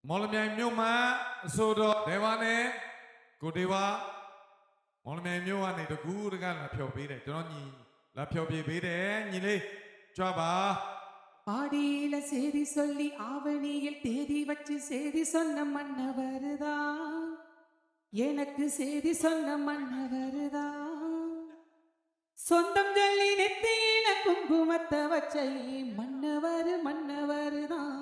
မော်လမြိုင်မြို့မှာအစိုးရဒေဝနဲ့ကိုဒေဝမော်လမြိုင်မြို့ကနေတကူတကလာဖြော်ပေးတယ်ကျွန်တော်ညီလာဖြော်ပြပေးတယ်ညီလေးကြွပါ ஆடியில செய்தி சொல்லி ஆவணியில் தேதி வச்சு செய்தி சொன்ன மன்னவருதான் எனக்கு செய்தி சொன்ன மன்னவருதான் சொந்தம் சொல்லி நெத்தியில குங்குமத்தை வச்ச மன்னவருதான்